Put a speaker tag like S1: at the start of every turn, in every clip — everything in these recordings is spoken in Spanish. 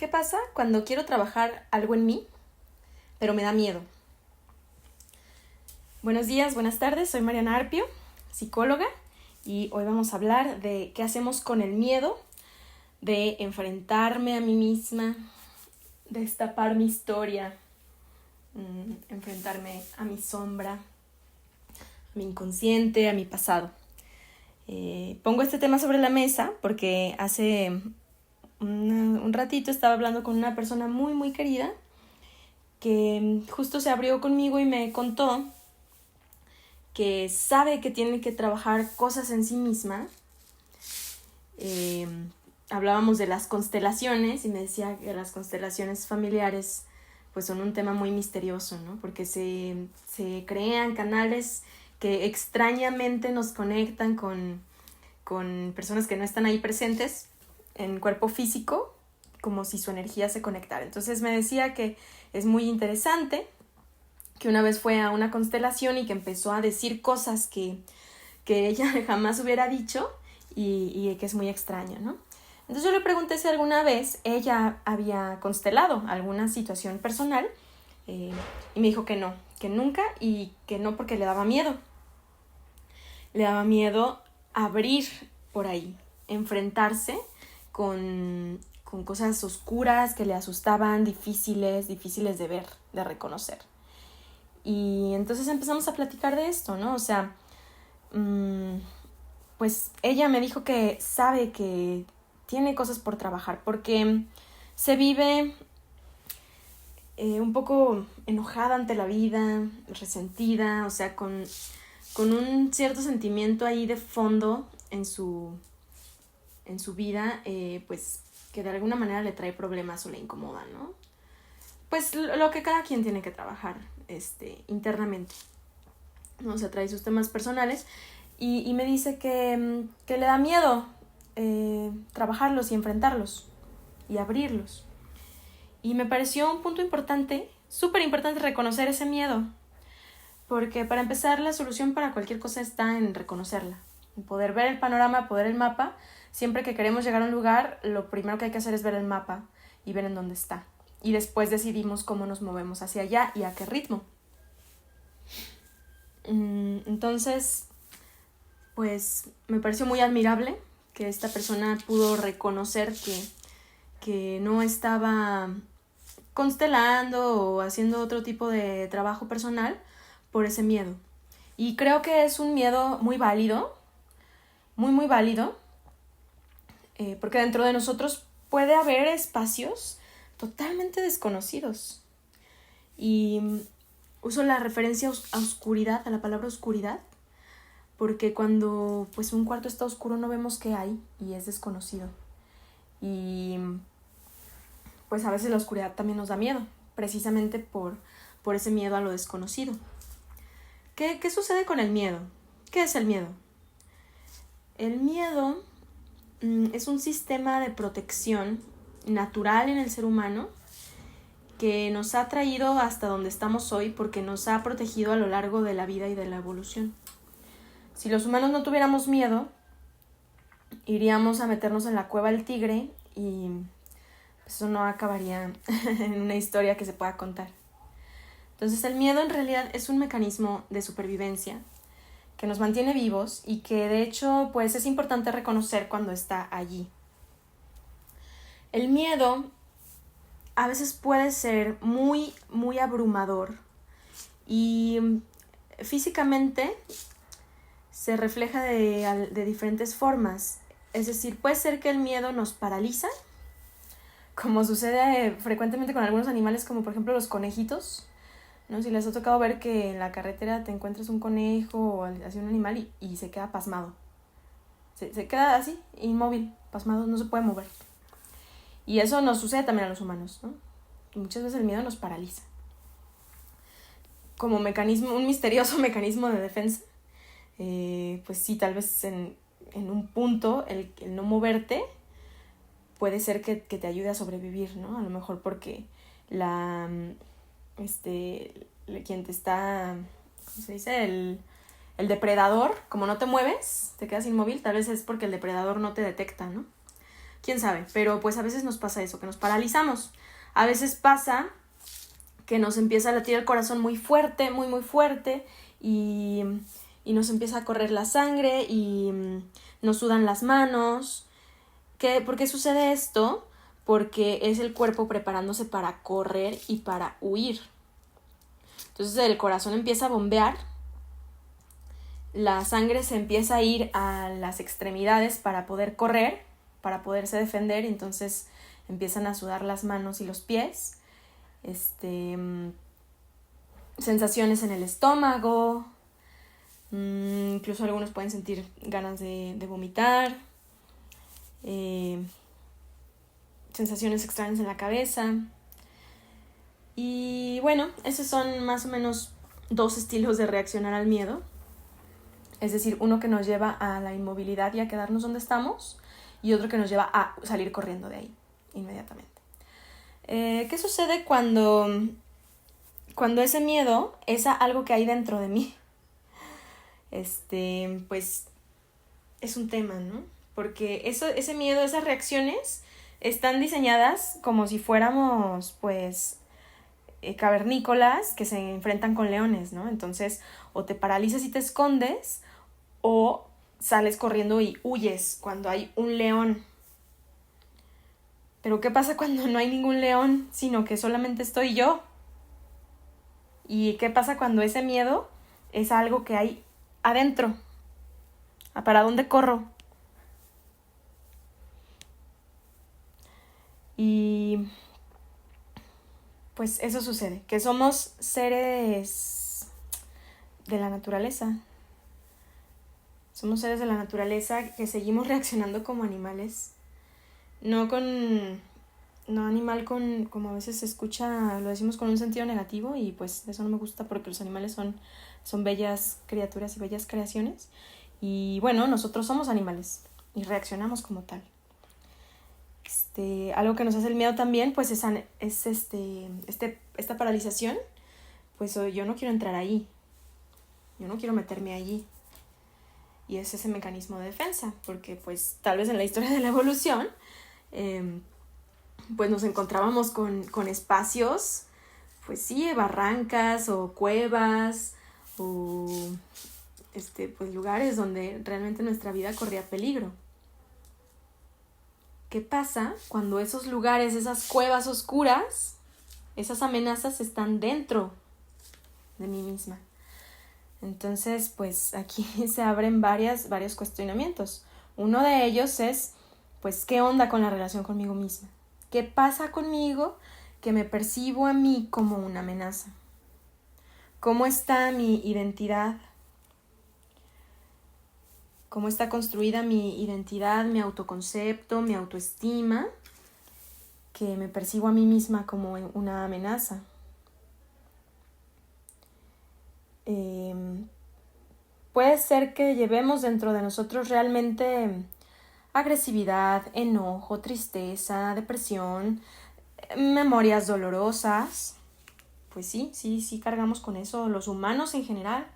S1: ¿Qué pasa cuando quiero trabajar algo en mí, pero me da miedo? Buenos días, buenas tardes, soy Mariana Arpio, psicóloga, y hoy vamos a hablar de qué hacemos con el miedo, de enfrentarme a mí misma, de destapar mi historia, enfrentarme a mi sombra, a mi inconsciente, a mi pasado. Pongo este tema sobre la mesa porque hace un ratito estaba hablando con una persona muy muy querida que justo se abrió conmigo y me contó que sabe que tiene que trabajar cosas en sí misma. Hablábamos de las constelaciones y me decía que las constelaciones familiares pues son un tema muy misterioso, ¿no? Porque se crean canales que extrañamente nos conectan con personas que no están ahí presentes en cuerpo físico, como si su energía se conectara. Entonces me decía que es muy interesante, que una vez fue a una constelación y que empezó a decir cosas que ella jamás hubiera dicho y que es muy extraño, ¿no? Entonces yo le pregunté si alguna vez ella había constelado alguna situación personal y me dijo que no, que nunca, y que no porque le daba miedo. Le daba miedo abrir por ahí, enfrentarse con cosas oscuras que le asustaban, difíciles de ver, de reconocer. Y entonces empezamos a platicar de esto, ¿no? O sea, pues ella me dijo que sabe que tiene cosas por trabajar porque se vive un poco enojada ante la vida, resentida, o sea, con un cierto sentimiento ahí de fondo en su vida, pues que de alguna manera le trae problemas o le incomoda, ¿no? Pues lo que cada quien tiene que trabajar internamente, ¿no? O sea, trae sus temas personales y me dice que le da miedo trabajarlos y enfrentarlos y abrirlos. Y me pareció un punto importante, súper importante, reconocer ese miedo. Porque para empezar, la solución para cualquier cosa está en reconocerla, en poder ver el panorama, poder el mapa. Siempre que queremos llegar a un lugar, lo primero que hay que hacer es ver el mapa y ver en dónde está. Y después decidimos cómo nos movemos hacia allá y a qué ritmo. Entonces, pues me pareció muy admirable que esta persona pudo reconocer que no estaba constelando o haciendo otro tipo de trabajo personal por ese miedo. Y creo que es un miedo muy válido, muy muy válido, porque dentro de nosotros puede haber espacios totalmente desconocidos. Y uso la referencia a oscuridad, a la palabra oscuridad, porque cuando pues un cuarto está oscuro no vemos qué hay y es desconocido. Y pues a veces la oscuridad también nos da miedo, precisamente por ese miedo a lo desconocido. ¿Qué sucede con el miedo? ¿Qué es el miedo? El miedo es un sistema de protección natural en el ser humano que nos ha traído hasta donde estamos hoy porque nos ha protegido a lo largo de la vida y de la evolución. Si los humanos no tuviéramos miedo, iríamos a meternos en la cueva del tigre y eso no acabaría en una historia que se pueda contar. Entonces el miedo en realidad es un mecanismo de supervivencia que nos mantiene vivos y que de hecho pues es importante reconocer cuando está allí. El miedo a veces puede ser muy, muy abrumador y físicamente se refleja de diferentes formas. Es decir, puede ser que el miedo nos paraliza, como sucede frecuentemente con algunos animales, como por ejemplo los conejitos, ¿no? Si les ha tocado ver que en la carretera te encuentras un conejo o así un animal y se queda pasmado. Se queda así, inmóvil, pasmado, no se puede mover. Y eso nos sucede también a los humanos, ¿no? Muchas veces el miedo nos paraliza. Como mecanismo, un misterioso mecanismo de defensa, pues sí, tal vez en un punto el no moverte puede ser que te ayude a sobrevivir, ¿no? A lo mejor porque quien te está, ¿cómo se dice? El depredador, como no te mueves, te quedas inmóvil, tal vez es porque el depredador no te detecta, ¿no? quién sabe, pero pues a veces nos pasa eso, que nos paralizamos. A veces pasa que nos empieza a latir el corazón muy fuerte, muy, muy fuerte, y nos empieza a correr la sangre y nos sudan las manos. ¿Por qué sucede esto? Porque es el cuerpo preparándose para correr y para huir. Entonces el corazón empieza a bombear, la sangre se empieza a ir a las extremidades para poder correr, para poderse defender, y entonces empiezan a sudar las manos y los pies. Sensaciones en el estómago, incluso algunos pueden sentir ganas de vomitar, sensaciones extrañas en la cabeza. Y bueno, esos son más o menos 2 estilos de reaccionar al miedo. Es decir, uno que nos lleva a la inmovilidad y a quedarnos donde estamos, y otro que nos lleva a salir corriendo de ahí inmediatamente. ¿Qué sucede cuando ese miedo es algo que hay dentro de mí? Pues es un tema, ¿no? Porque ese miedo, esas reacciones están diseñadas como si fuéramos, pues, cavernícolas que se enfrentan con leones, ¿no? Entonces, o te paralizas y te escondes, o sales corriendo y huyes cuando hay un león. Pero ¿qué pasa cuando no hay ningún león, sino que solamente estoy yo? ¿Y qué pasa cuando ese miedo es algo que hay adentro? ¿Para dónde corro? Y pues eso sucede, que somos seres de la naturaleza. Somos seres de la naturaleza que seguimos reaccionando como animales. No animal con, como a veces se escucha, lo decimos con un sentido negativo, y pues eso no me gusta, porque los animales son bellas criaturas y bellas creaciones. Y bueno, nosotros somos animales y reaccionamos como tal. Algo que nos hace el miedo también, pues es esta paralización. Pues yo no quiero entrar ahí, yo no quiero meterme allí. Y es ese mecanismo de defensa, porque pues tal vez en la historia de la evolución pues nos encontrábamos con espacios, pues sí, barrancas o cuevas o pues lugares donde realmente nuestra vida corría peligro. ¿Qué pasa cuando esos lugares, esas cuevas oscuras, esas amenazas están dentro de mí misma? Entonces, pues aquí se abren varios cuestionamientos. Uno de ellos es, pues, ¿qué onda con la relación conmigo misma? ¿Qué pasa conmigo que me percibo a mí como una amenaza? ¿Cómo está mi identidad? ¿Cómo está construida mi identidad, mi autoconcepto, mi autoestima, que me percibo a mí misma como una amenaza? Puede ser que llevemos dentro de nosotros realmente agresividad, enojo, tristeza, depresión, memorias dolorosas. Pues sí cargamos con eso. Los humanos en general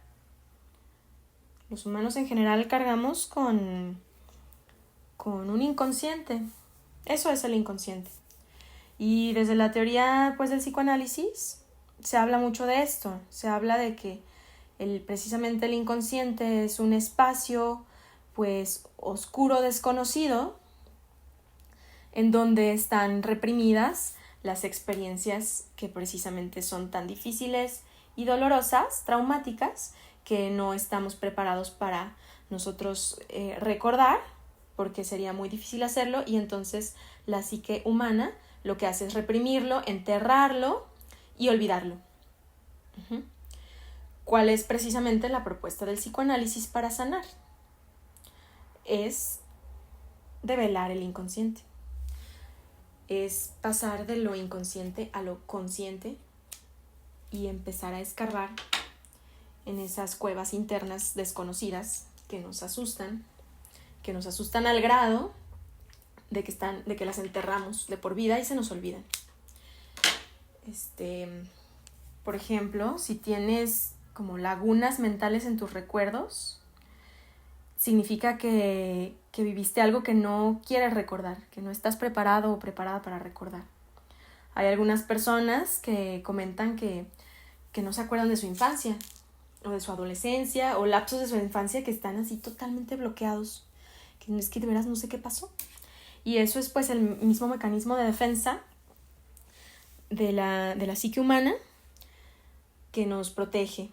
S1: cargamos con un inconsciente. Eso es el inconsciente. Y desde la teoría, pues, del psicoanálisis se habla mucho de esto. Se habla de que precisamente el inconsciente es un espacio, pues, oscuro, desconocido, en donde están reprimidas las experiencias que precisamente son tan difíciles y dolorosas, traumáticas, que no estamos preparados para nosotros recordar, porque sería muy difícil hacerlo, y entonces la psique humana lo que hace es reprimirlo, enterrarlo y olvidarlo. ¿Cuál es precisamente la propuesta del psicoanálisis para sanar? Es develar el inconsciente. Es pasar de lo inconsciente a lo consciente y empezar a escarbar en esas cuevas internas desconocidas que nos asustan al grado de que las enterramos de por vida y se nos olvidan. Por ejemplo, si tienes como lagunas mentales en tus recuerdos, significa que viviste algo que no quieres recordar, que no estás preparado o preparada para recordar. Hay algunas personas que comentan que no se acuerdan de su infancia o de su adolescencia o lapsos de su infancia que están así totalmente bloqueados, que es que de veras no sé qué pasó. Y eso es pues el mismo mecanismo de defensa de la psique humana que nos protege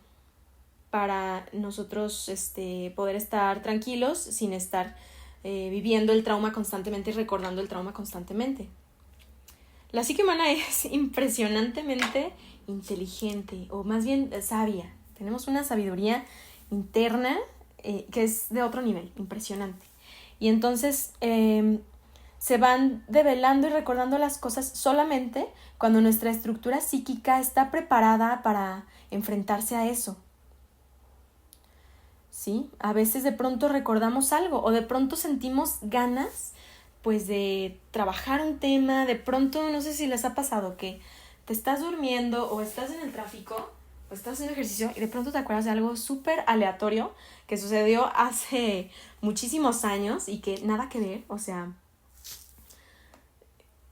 S1: para nosotros poder estar tranquilos sin estar viviendo el trauma constantemente y recordando el trauma constantemente. La psique humana es impresionantemente inteligente, o más bien sabia. Tenemos una sabiduría interna que es de otro nivel, impresionante. Y entonces se van develando y recordando las cosas solamente cuando nuestra estructura psíquica está preparada para enfrentarse a eso. ¿Sí? A veces de pronto recordamos algo o de pronto sentimos ganas pues de trabajar un tema, de pronto no sé si les ha pasado que te estás durmiendo o estás en el tráfico o estás haciendo ejercicio y de pronto te acuerdas de algo súper aleatorio que sucedió hace muchísimos años y que nada que ver, o sea,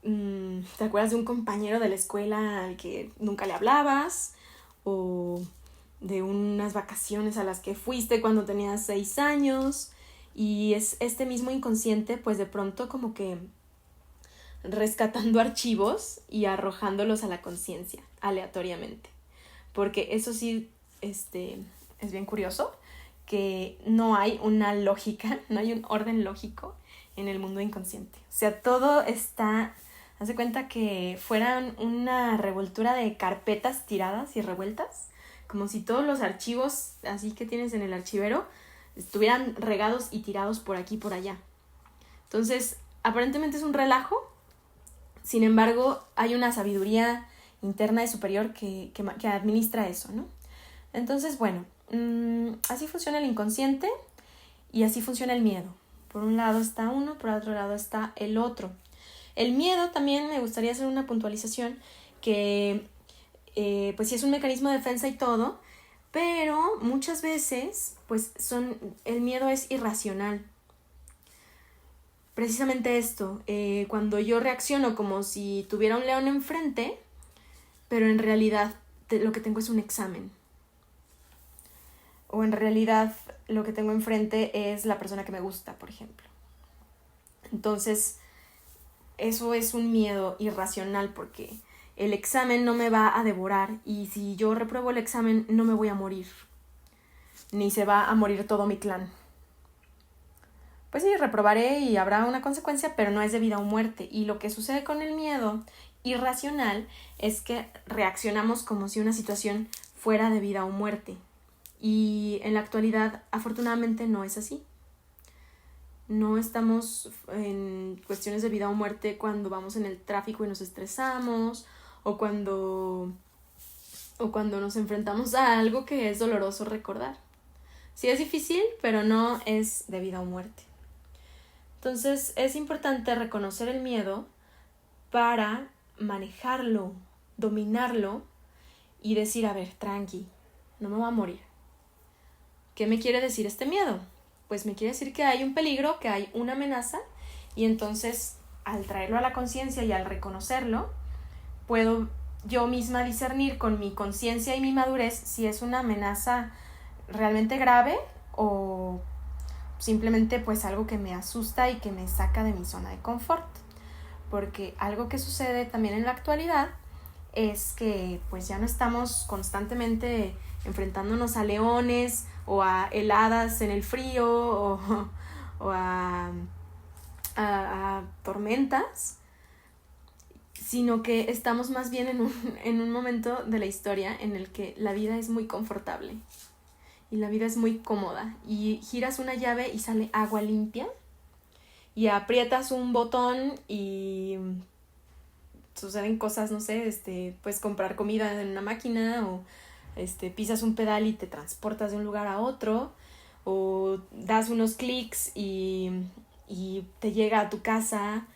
S1: te acuerdas de un compañero de la escuela al que nunca le hablabas o de unas vacaciones a las que fuiste cuando tenías 6 años y es este mismo inconsciente pues de pronto como que rescatando archivos y arrojándolos a la conciencia aleatoriamente, porque eso sí es bien curioso que no hay una lógica, no hay un orden lógico en el mundo inconsciente, o sea, todo está, haz de cuenta que fueran una revoltura de carpetas tiradas y revueltas, como si todos los archivos así que tienes en el archivero estuvieran regados y tirados por aquí y por allá. Entonces, aparentemente es un relajo, sin embargo, hay una sabiduría interna y superior que administra eso, ¿no? Entonces, bueno, así funciona el inconsciente y así funciona el miedo. Por un lado está uno, por otro lado está el otro. El miedo también me gustaría hacer una puntualización que pues sí es un mecanismo de defensa y todo, pero muchas veces pues el miedo es irracional. Precisamente esto, cuando yo reacciono como si tuviera un león enfrente, pero en realidad lo que tengo es un examen. O en realidad lo que tengo enfrente es la persona que me gusta, por ejemplo. Entonces, eso es un miedo irracional porque el examen no me va a devorar y si yo repruebo el examen no me voy a morir, ni se va a morir todo mi clan. Pues sí, reprobaré y habrá una consecuencia, pero no es de vida o muerte. Y lo que sucede con el miedo irracional es que reaccionamos como si una situación fuera de vida o muerte. Y en la actualidad, afortunadamente, no es así. No estamos en cuestiones de vida o muerte cuando vamos en el tráfico y nos estresamos o cuando nos enfrentamos a algo que es doloroso recordar. Sí es difícil, pero no es de vida o muerte. Entonces es importante reconocer el miedo para manejarlo, dominarlo y decir, a ver, tranqui, no me voy a morir. ¿Qué me quiere decir este miedo? Pues me quiere decir que hay un peligro, que hay una amenaza y entonces al traerlo a la conciencia y al reconocerlo, puedo yo misma discernir con mi conciencia y mi madurez si es una amenaza realmente grave o simplemente pues algo que me asusta y que me saca de mi zona de confort. Porque algo que sucede también en la actualidad es que pues ya no estamos constantemente enfrentándonos a leones o a heladas en el frío o a tormentas, sino que estamos más bien en un momento de la historia en el que la vida es muy confortable y la vida es muy cómoda y giras una llave y sale agua limpia y aprietas un botón y suceden cosas, no sé, puedes comprar comida en una máquina o pisas un pedal y te transportas de un lugar a otro o das unos clics y te llega a tu casa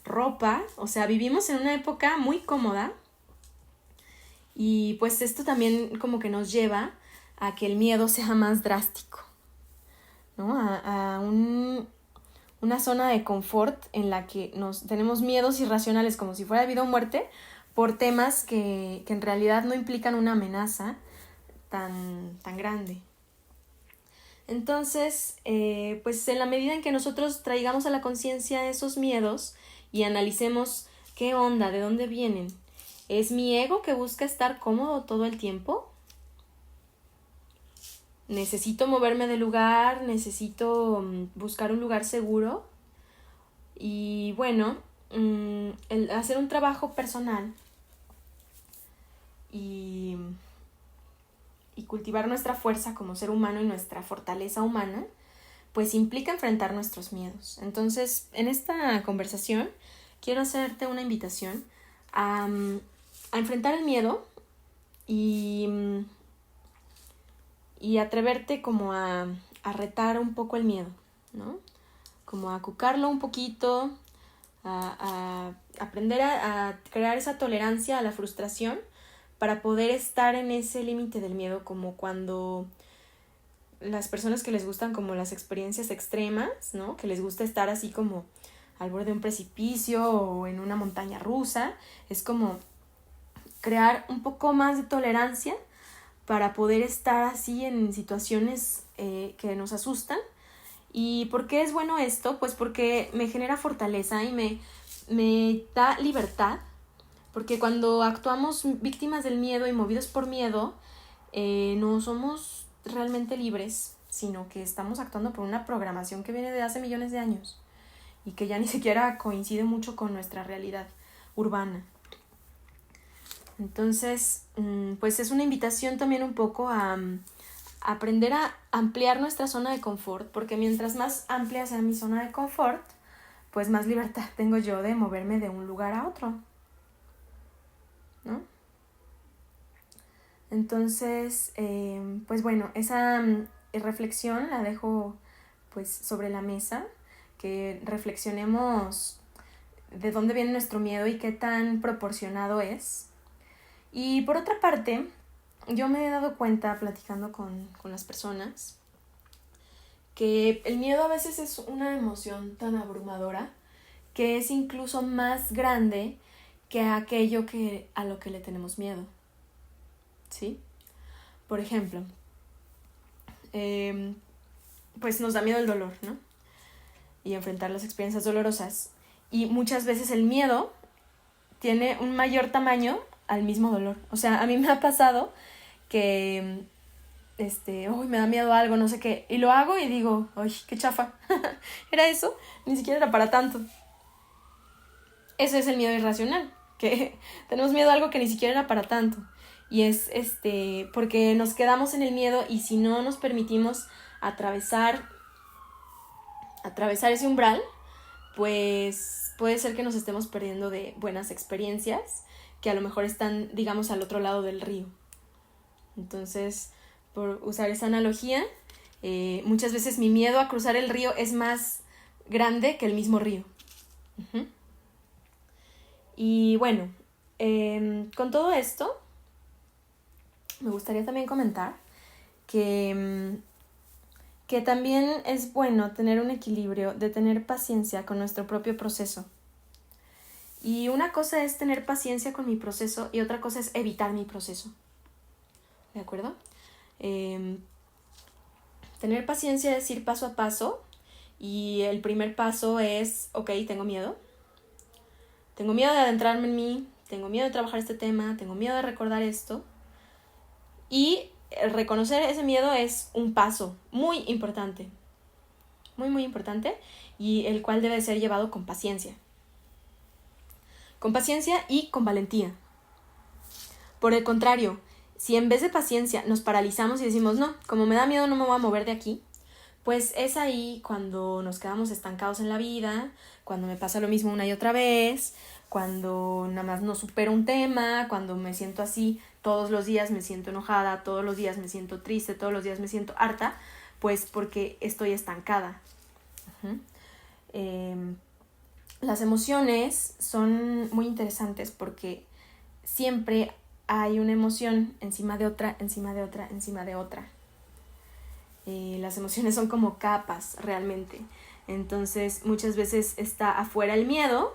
S1: ropa. O sea, vivimos en una época muy cómoda y pues esto también como que nos lleva a que el miedo sea más drástico, ¿no? Una zona de confort en la que tenemos miedos irracionales como si fuera vida o muerte por temas que en realidad no implican una amenaza tan grande. Entonces, pues en la medida en que nosotros traigamos a la conciencia esos miedos y analicemos qué onda, de dónde vienen, ¿es mi ego que busca estar cómodo todo el tiempo? ¿Necesito moverme de lugar? ¿Necesito buscar un lugar seguro? Y bueno, el hacer un trabajo personal y cultivar nuestra fuerza como ser humano y nuestra fortaleza humana, pues implica enfrentar nuestros miedos. Entonces, en esta conversación quiero hacerte una invitación a enfrentar el miedo y atreverte como a retar un poco el miedo, ¿no? Como a acucarlo un poquito, a aprender a crear esa tolerancia a la frustración para poder estar en ese límite del miedo, como cuando las personas que les gustan como las experiencias extremas, ¿no? Que les gusta estar así como al borde de un precipicio o en una montaña rusa, es como crear un poco más de tolerancia para poder estar así en situaciones que nos asustan. ¿Y por qué es bueno esto? Pues porque me genera fortaleza y me da libertad, porque cuando actuamos víctimas del miedo y movidos por miedo, no somos realmente libres, sino que estamos actuando por una programación que viene de hace millones de años y que ya ni siquiera coincide mucho con nuestra realidad urbana. Entonces, pues es una invitación también un poco a aprender a ampliar nuestra zona de confort, porque mientras más amplia sea mi zona de confort, pues más libertad tengo yo de moverme de un lugar a otro, ¿no? Entonces, pues bueno, esa reflexión la dejo pues sobre la mesa, que reflexionemos de dónde viene nuestro miedo y qué tan proporcionado es. Y por otra parte, yo me he dado cuenta platicando con las personas que el miedo a veces es una emoción tan abrumadora que es incluso más grande que aquello a lo que le tenemos miedo, ¿sí? Por ejemplo, pues nos da miedo el dolor, ¿no? Y enfrentar las experiencias dolorosas. Y muchas veces el miedo tiene un mayor tamaño al mismo dolor. O sea, a mí me ha pasado que me da miedo algo, no sé qué, y lo hago y digo, ¡ay, qué chafa! ¿Era eso? Ni siquiera era para tanto. Ese es el miedo irracional, que tenemos miedo a algo que ni siquiera era para tanto. Y es porque nos quedamos en el miedo y si no nos permitimos atravesar ese umbral, pues puede ser que nos estemos perdiendo de buenas experiencias que a lo mejor están, digamos, al otro lado del río. Entonces, por usar esa analogía, muchas veces mi miedo a cruzar el río es más grande que el mismo río. Uh-huh. Y bueno, con todo esto, me gustaría también comentar que también es bueno tener un equilibrio de tener paciencia con nuestro propio proceso. Y una cosa es tener paciencia con mi proceso y otra cosa es evitar mi proceso. ¿De acuerdo? Tener paciencia es ir paso a paso y el primer paso es, ok, tengo miedo. Tengo miedo de adentrarme en mí, tengo miedo de trabajar este tema, tengo miedo de recordar esto. Y el reconocer ese miedo es un paso muy importante, muy, muy importante, y el cual debe ser llevado con paciencia. Con paciencia y con valentía. Por el contrario, si en vez de paciencia nos paralizamos y decimos, no, como me da miedo no me voy a mover de aquí, pues es ahí cuando nos quedamos estancados en la vida, cuando me pasa lo mismo una y otra vez, cuando nada más no supero un tema, cuando me siento así, todos los días me siento enojada, todos los días me siento triste, todos los días me siento harta, pues porque estoy estancada. Uh-huh. Las emociones son muy interesantes porque siempre hay una emoción encima de otra, encima de otra, encima de otra. Las emociones son como capas realmente. Entonces muchas veces está afuera el miedo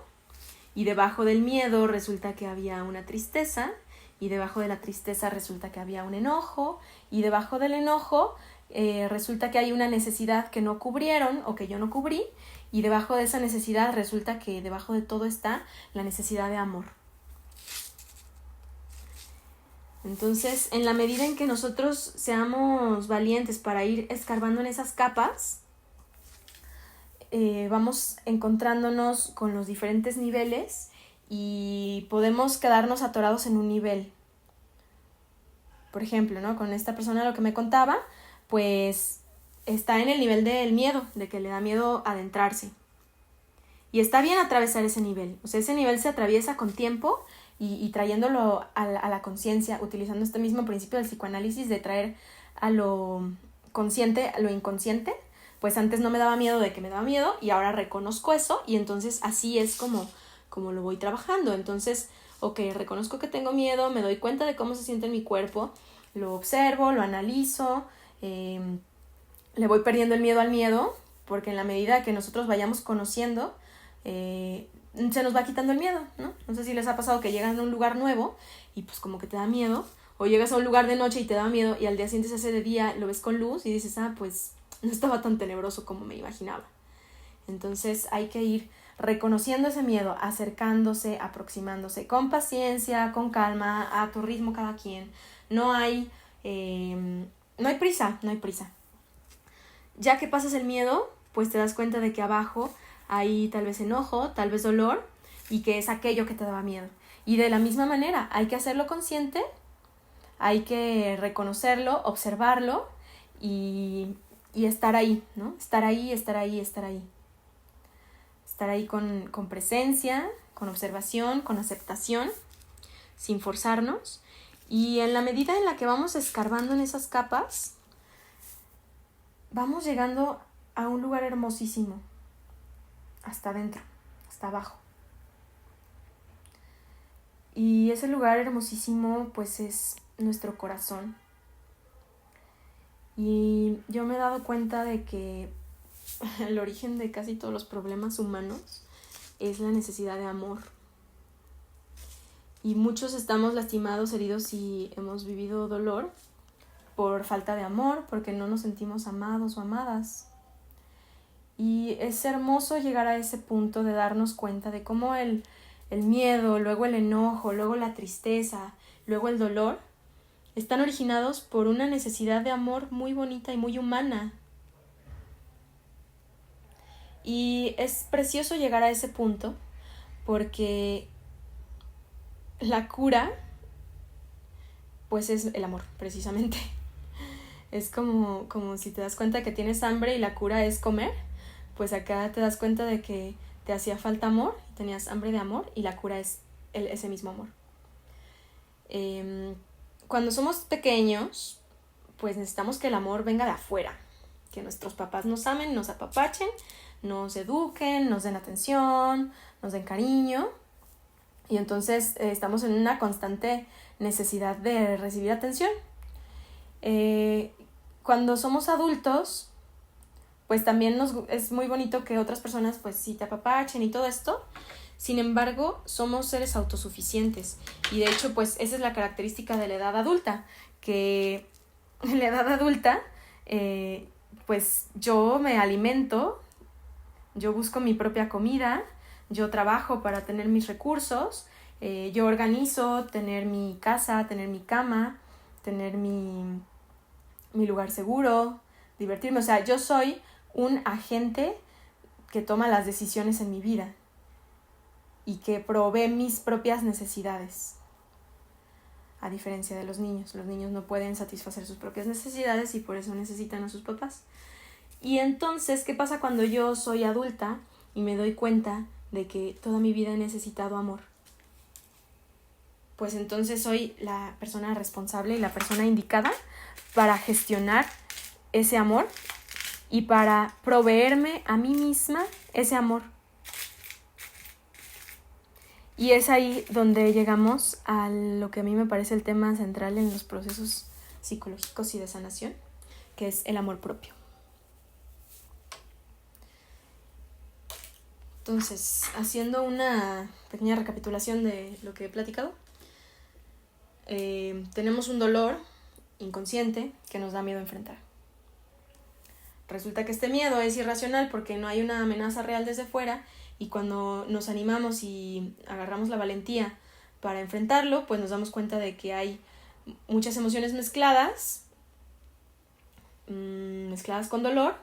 S1: y debajo del miedo resulta que había una tristeza y debajo de la tristeza resulta que había un enojo y debajo del enojo resulta que hay una necesidad que no cubrieron o que yo no cubrí y debajo de esa necesidad resulta que debajo de todo está la necesidad de amor. Entonces, en la medida en que nosotros seamos valientes para ir escarbando en esas capas, vamos encontrándonos con los diferentes niveles y podemos quedarnos atorados en un nivel. Por ejemplo, ¿no? Con esta persona lo que me contaba, pues está en el nivel del miedo, de que le da miedo adentrarse. Y está bien atravesar ese nivel. O sea, ese nivel se atraviesa con tiempo y trayéndolo a la conciencia, utilizando este mismo principio del psicoanálisis de traer a lo consciente, a lo inconsciente. Pues antes no me daba miedo de que me daba miedo y ahora reconozco eso y entonces así es como lo voy trabajando. Entonces, ok, reconozco que tengo miedo, me doy cuenta de cómo se siente en mi cuerpo, lo observo, lo analizo, le voy perdiendo el miedo al miedo, porque en la medida que nosotros vayamos conociendo, se nos va quitando el miedo, ¿no? No sé si les ha pasado que llegan a un lugar nuevo y pues como que te da miedo, o llegas a un lugar de noche y te da miedo y al día siguiente se hace de día, lo ves con luz y dices, pues no estaba tan tenebroso como me imaginaba. Entonces hay que ir reconociendo ese miedo, acercándose, aproximándose, con paciencia, con calma, a tu ritmo cada quien. No hay prisa. Ya que pasas el miedo, pues te das cuenta de que abajo hay tal vez enojo, tal vez dolor, y que es aquello que te daba miedo. Y de la misma manera, hay que hacerlo consciente, hay que reconocerlo, observarlo y estar ahí, ¿no? Estar ahí. Estar ahí con presencia, con observación, con aceptación, sin forzarnos. Y en la medida en la que vamos escarbando en esas capas, vamos llegando a un lugar hermosísimo, hasta adentro, hasta abajo. Y ese lugar hermosísimo, pues es nuestro corazón. Y yo me he dado cuenta de que el origen de casi todos los problemas humanos es la necesidad de amor. Y muchos estamos lastimados, heridos y hemos vivido dolor por falta de amor, porque no nos sentimos amados o amadas. Y es hermoso llegar a ese punto de darnos cuenta de cómo el miedo, luego el enojo, luego la tristeza, luego el dolor, están originados por una necesidad de amor muy bonita y muy humana. Y es precioso llegar a ese punto porque la cura, pues es el amor, precisamente. Es como si te das cuenta que tienes hambre y la cura es comer, pues acá te das cuenta de que te hacía falta amor, tenías hambre de amor y la cura es ese mismo amor. Cuando somos pequeños, pues necesitamos que el amor venga de afuera, que nuestros papás nos amen, nos apapachen, nos eduquen, nos den atención, nos den cariño. Y entonces estamos en una constante necesidad de recibir atención. Cuando somos adultos, pues también es muy bonito que otras personas pues sí te apapachen y todo esto. Sin embargo, somos seres autosuficientes. Y de hecho, pues esa es la característica de la edad adulta, que en la edad adulta, pues yo me alimento, yo busco mi propia comida, yo trabajo para tener mis recursos, yo organizo tener mi casa, tener mi cama, tener mi lugar seguro, divertirme. O sea, yo soy un agente que toma las decisiones en mi vida y que provee mis propias necesidades. A diferencia de los niños no pueden satisfacer sus propias necesidades y por eso necesitan a sus papás. Y entonces, ¿qué pasa cuando yo soy adulta y me doy cuenta de que toda mi vida he necesitado amor? Pues entonces soy la persona responsable y la persona indicada para gestionar ese amor y para proveerme a mí misma ese amor. Y es ahí donde llegamos a lo que a mí me parece el tema central en los procesos psicológicos y de sanación, que es el amor propio. Entonces, haciendo una pequeña recapitulación de lo que he platicado, tenemos un dolor inconsciente que nos da miedo enfrentar. Resulta que este miedo es irracional porque no hay una amenaza real desde fuera, y cuando nos animamos y agarramos la valentía para enfrentarlo, pues nos damos cuenta de que hay muchas emociones mezcladas con dolor,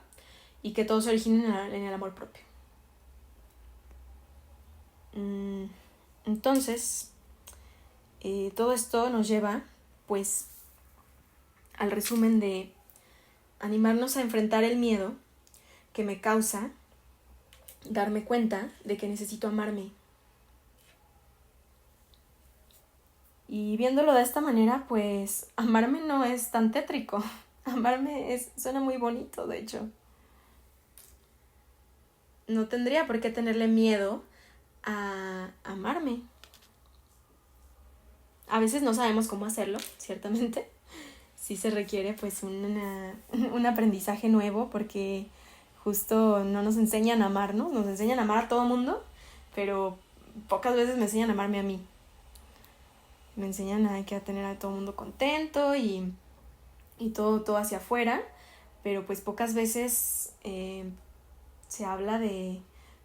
S1: y que todo se origina en el amor propio. Entonces, todo esto nos lleva pues al resumen de animarnos a enfrentar el miedo que me causa darme cuenta de que necesito amarme. Y viéndolo de esta manera, pues amarme no es tan tétrico. Amarme suena muy bonito, de hecho. No tendría por qué tenerle miedo a amarme. A veces no sabemos cómo hacerlo, ciertamente. Sí se requiere pues un aprendizaje nuevo, porque justo no nos enseñan a amar, ¿no? Nos enseñan a amar a todo mundo, pero pocas veces me enseñan a amarme a mí. Me enseñan a que tener a todo mundo contento y todo hacia afuera, pero pues pocas veces se habla de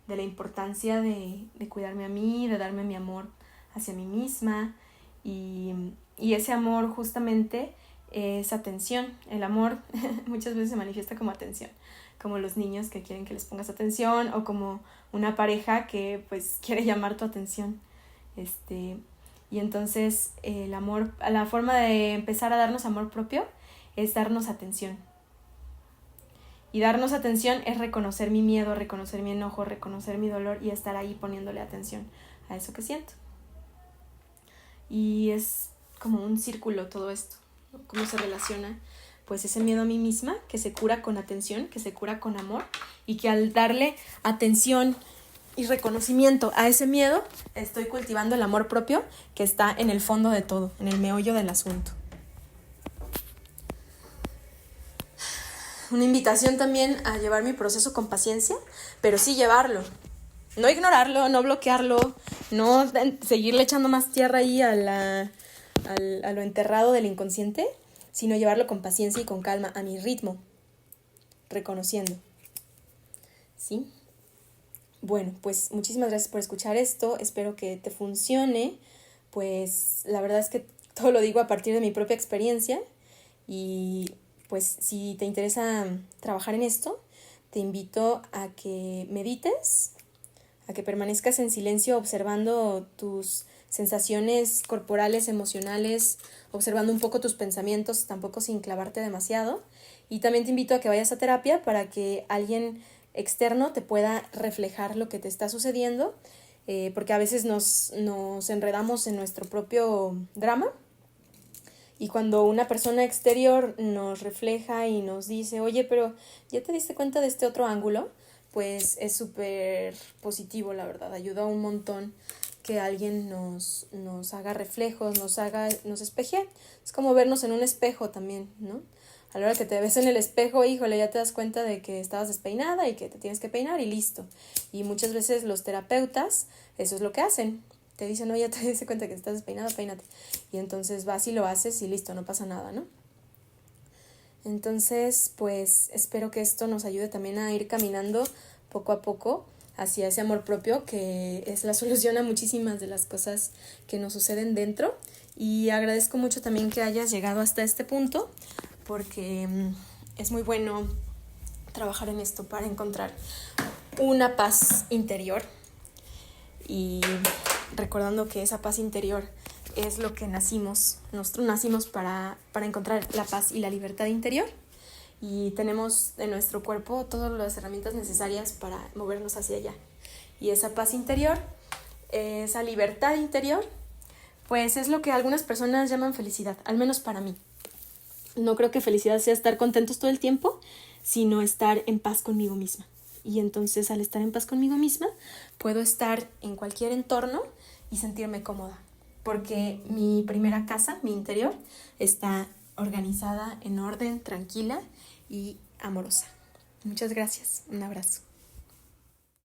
S1: la importancia de cuidarme a mí, de darme mi amor hacia mí misma, y ese amor justamente es atención. El amor muchas veces se manifiesta como atención, como los niños que quieren que les pongas atención, o como una pareja que pues quiere llamar tu atención. Y entonces el amor, la forma de empezar a darnos amor propio es darnos atención. Y darnos atención es reconocer mi miedo, reconocer mi enojo, reconocer mi dolor, y estar ahí poniéndole atención a eso que siento. Y es como un círculo todo esto, ¿no? Cómo se relaciona pues ese miedo a mí misma, que se cura con atención, que se cura con amor, y que al darle atención y reconocimiento a ese miedo, estoy cultivando el amor propio, que está en el fondo de todo, en el meollo del asunto. Una invitación también a llevar mi proceso con paciencia, pero sí llevarlo. No ignorarlo, no bloquearlo, no seguirle echando más tierra ahí a lo enterrado del inconsciente, sino llevarlo con paciencia y con calma, a mi ritmo, reconociendo. ¿Sí? Bueno, pues muchísimas gracias por escuchar esto, espero que te funcione. Pues la verdad es que todo lo digo a partir de mi propia experiencia, y pues si te interesa trabajar en esto, te invito a que medites, a que permanezcas en silencio observando tus sensaciones corporales, emocionales, observando un poco tus pensamientos, tampoco sin clavarte demasiado. Y también te invito a que vayas a terapia para que alguien externo te pueda reflejar lo que te está sucediendo, porque a veces nos enredamos en nuestro propio drama, y cuando una persona exterior nos refleja y nos dice, oye, pero ¿ya te diste cuenta de este otro ángulo? Pues es súper positivo, la verdad. Ayuda un montón que alguien nos haga reflejos, nos espejee. Es como vernos en un espejo también, ¿no? A la hora que te ves en el espejo, híjole, ya te das cuenta de que estabas despeinada y que te tienes que peinar y listo. Y muchas veces los terapeutas, eso es lo que hacen. Te dicen, no, ya te diste cuenta que estás despeinada, peínate. Y entonces vas y lo haces y listo, no pasa nada, ¿no? Entonces, pues espero que esto nos ayude también a ir caminando poco a poco hacia ese amor propio, que es la solución a muchísimas de las cosas que nos suceden dentro. Y agradezco mucho también que hayas llegado hasta este punto, porque es muy bueno trabajar en esto para encontrar una paz interior, y recordando que esa paz interior es lo que nosotros nacimos para encontrar la paz y la libertad interior, y tenemos en nuestro cuerpo todas las herramientas necesarias para movernos hacia allá. Y esa paz interior, esa libertad interior, pues es lo que algunas personas llaman felicidad, al menos para mí. No creo que felicidad sea estar contentos todo el tiempo, sino estar en paz conmigo misma. Y entonces, al estar en paz conmigo misma, puedo estar en cualquier entorno y sentirme cómoda, porque mi primera casa, mi interior, está organizada, en orden, tranquila, y amorosa. Muchas gracias. Un abrazo.